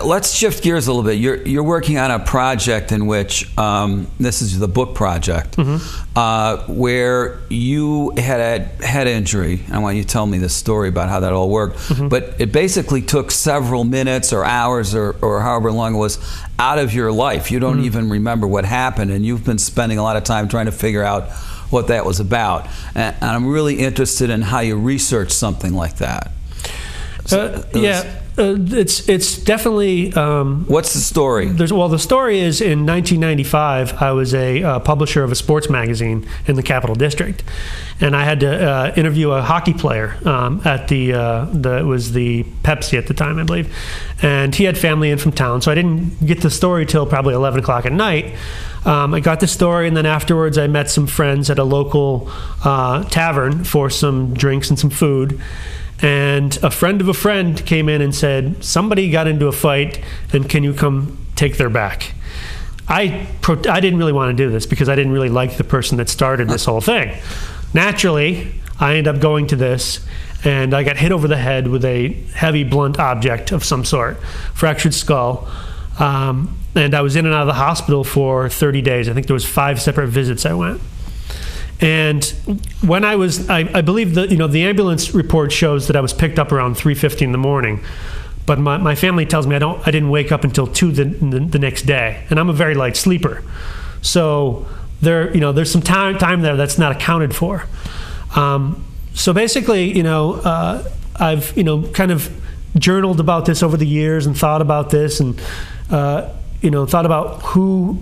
let's shift gears a little bit. You're working on a project in which this is the book project, where you had a head injury. I want you to tell me the story about how that all worked. But it basically took several minutes or hours or however long it was out of your life. You don't even remember what happened, and you've been spending a lot of time trying to figure out what that was about. And I'm really interested in how you research something like that. It's definitely. What's the story? The story is in 1995, I was a publisher of a sports magazine in the Capital District, and I had to interview a hockey player at it was the Pepsi at the time, I believe, and he had family in from town, so I didn't get the story till probably 11 o'clock at night. I got the story, and then afterwards I met some friends at a local tavern for some drinks and some food. And a friend of a friend came in and said, somebody got into a fight, and can you come take their back? I didn't really want to do this because I didn't really like the person that started this whole thing. Naturally, I ended up going to this, and I got hit over the head with a heavy, blunt object of some sort, fractured skull. And I was in and out of the hospital for 30 days. I think there was 5 separate visits I went. And when I believe that the ambulance report shows that I was picked up around 3:50 in the morning, but my family tells me I didn't wake up until 2 the next day, and I'm a very light sleeper, so there's some time there that's not accounted for. So basically, I've kind of journaled about this over the years and thought about this and thought about who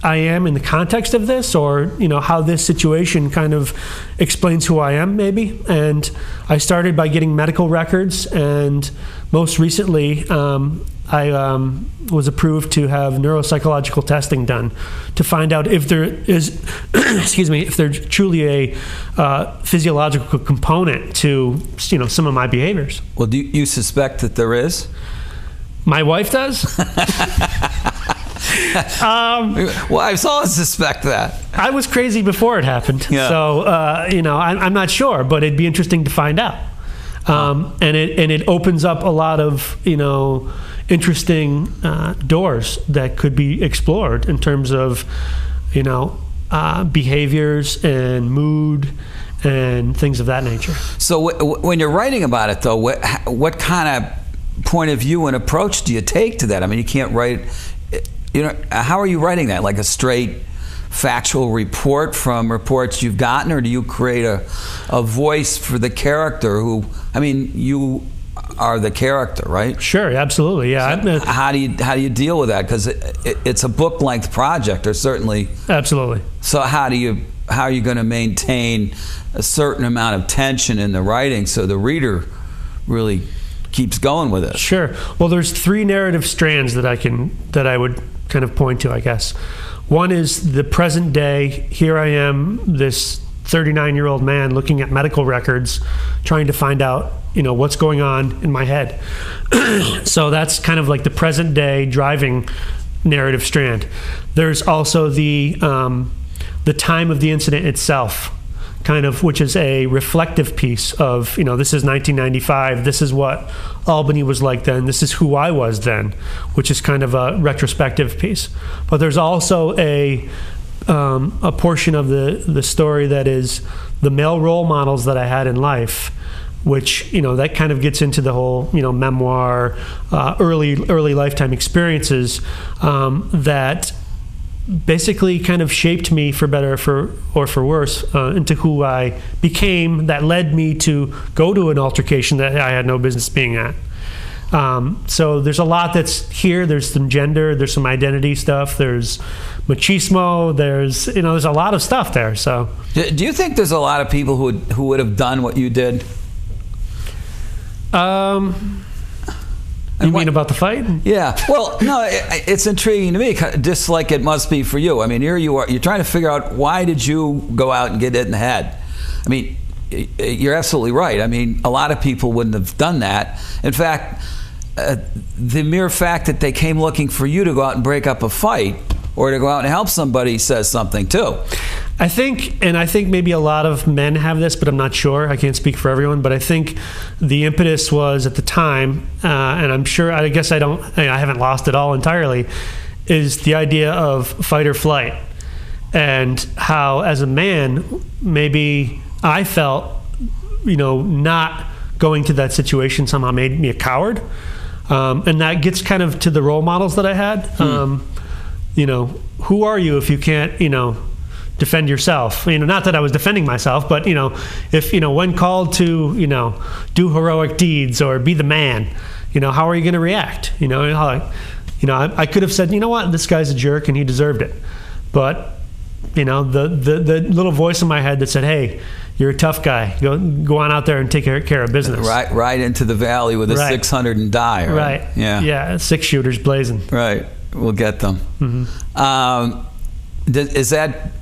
I am in the context of this, or how this situation kind of explains who I am, maybe. And I started by getting medical records, and most recently I was approved to have neuropsychological testing done to find out if there is if there's truly a physiological component to some of my behaviors. Well, do you suspect that there is? My wife does. Well, I always suspect that. I was crazy before it happened, so I'm not sure, but it'd be interesting to find out. And it opens up a lot of interesting doors that could be explored in terms of behaviors and mood and things of that nature. So when you're writing about it, though, what kind of point of view and approach do you take to that? I mean, you can't write. How are you writing that? Like a straight factual report from reports you've gotten, or do you create a voice for the character who, you are the character, right? Sure, absolutely, yeah. So how do you deal with that? Because it's a book-length project, or certainly. Absolutely. So how are you going to maintain a certain amount of tension in the writing so the reader really keeps going with it? Sure. Well, there's 3 narrative strands that I would kind of point to, I guess. One is the present day. Here I am, this 39-year-old man looking at medical records, trying to find out, what's going on in my head. So that's kind of like the present day driving narrative strand. There's also the time of the incident itself, kind of, which is a reflective piece of, this is 1995, this is what Albany was like then, this is who I was then, which is kind of a retrospective piece. But there's also a portion of the story that is the male role models that I had in life, which, that kind of gets into the whole, memoir, early lifetime experiences that basically kind of shaped me for better or for worse into who I became, that led me to go to an altercation that I had no business being at. So there's a lot that's here. There's some gender, there's some identity stuff, there's machismo, there's a lot of stuff there. So do you think there's a lot of people who would have done what you did? You mean about the fight? Yeah. Well, no, it's intriguing to me, just like it must be for you. I mean, here you are, you're trying to figure out, why did you go out and get hit in the head? I mean, you're absolutely right. I mean, a lot of people wouldn't have done that. In fact, the mere fact that they came looking for you to go out and break up a fight or to go out and help somebody says something too. I think maybe a lot of men have this, but I'm not sure. I can't speak for everyone, but I think the impetus was at the time, and I'm sure, I guess I haven't lost it all entirely, is the idea of fight or flight. And how, as a man, maybe I felt, not going to that situation somehow made me a coward. And that gets kind of to the role models that I had. Who are you if you can't, defend yourself? Not that I was defending myself, but, if, when called to, do heroic deeds or be the man, how are you going to react? I could have said, you know what, this guy's a jerk and he deserved it. But, the little voice in my head that said, hey, you're a tough guy. Go on out there and take care of business. Right into the valley with a 600 and die. Right. Yeah. 6 shooters blazing. Right. We'll get them. Mm-hmm. Is that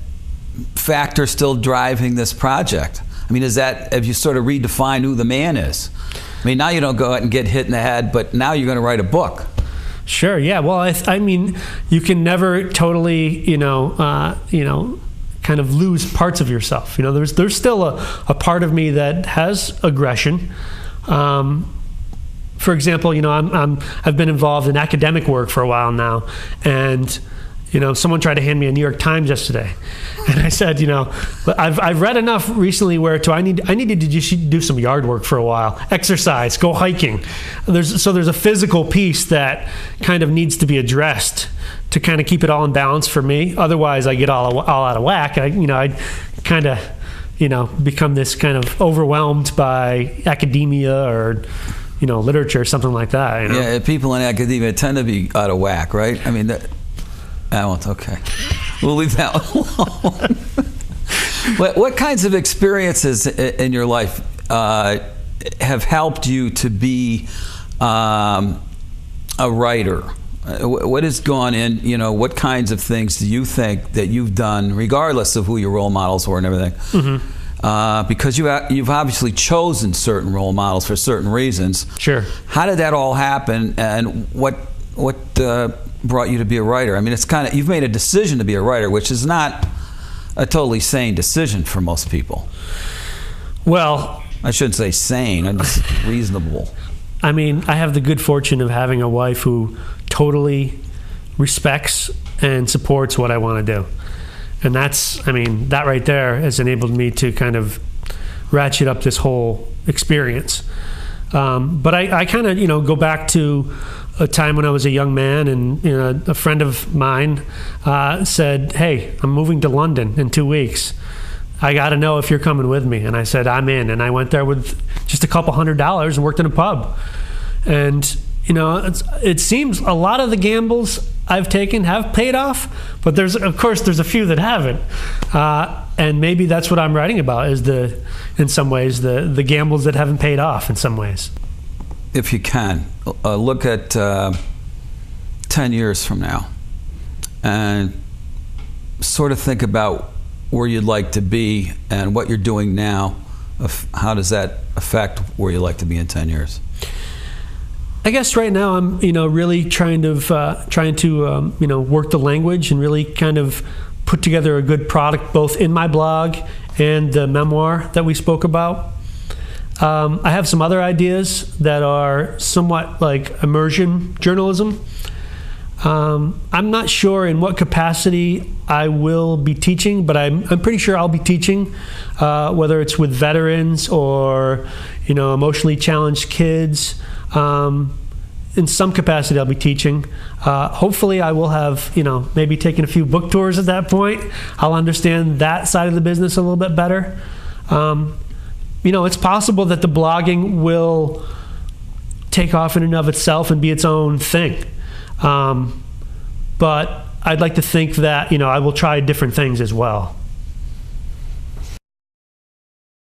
factor still driving this project? I mean, have you sort of redefined who the man is? I mean, now you don't go out and get hit in the head, but now you're going to write a book. Sure. Yeah. Well, I mean, you can never totally, kind of lose parts of yourself. There's still a part of me that has aggression. For example, I've been involved in academic work for a while now, and someone tried to hand me a New York Times yesterday, and I said, I've read enough recently where I needed to just do some yard work for a while, exercise, go hiking. There's a physical piece that kind of needs to be addressed to kind of keep it all in balance for me. Otherwise, I get all out of whack. I kind of become this kind of overwhelmed by academia or literature or something like that. Yeah, people in academia tend to be out of whack, right? I mean, okay. We'll leave that alone. What kinds of experiences in your life have helped you to be a writer? What has gone in, what kinds of things do you think that you've done, regardless of who your role models were and everything? Mm-hmm. Because you've obviously chosen certain role models for certain reasons. Sure. How did that all happen, and what brought you to be a writer? I mean, it's kind of, you've made a decision to be a writer, which is not a totally sane decision for most people. Well, I shouldn't say sane, I'm just reasonable. I mean, I have the good fortune of having a wife who totally respects and supports what I want to do. And that right there has enabled me to kind of ratchet up this whole experience. But I kind of, go back to a time when I was a young man, and a friend of mine said, hey, I'm moving to London in 2 weeks. I got to know if you're coming with me. And I said, I'm in. And I went there with just a couple $100 and worked in a pub. And, it seems a lot of the gambles I've taken have paid off, but there's a few that haven't. And maybe that's what I'm writing about, is in some ways, the gambles that haven't paid off in some ways. If you can, look at 10 years from now and sort of think about where you'd like to be and what you're doing now. How does that affect where you'd like to be in 10 years? I guess right now I'm, really trying to work the language and really kind of put together a good product, both in my blog and the memoir that we spoke about. I have some other ideas that are somewhat like immersion journalism. I'm not sure in what capacity I will be teaching, but I'm pretty sure I'll be teaching, whether it's with veterans or, emotionally challenged kids. In some capacity, I'll be teaching. Hopefully, I will have, maybe taken a few book tours at that point. I'll understand that side of the business a little bit better. It's possible that the blogging will take off in and of itself and be its own thing. But I'd like to think that, I will try different things as well.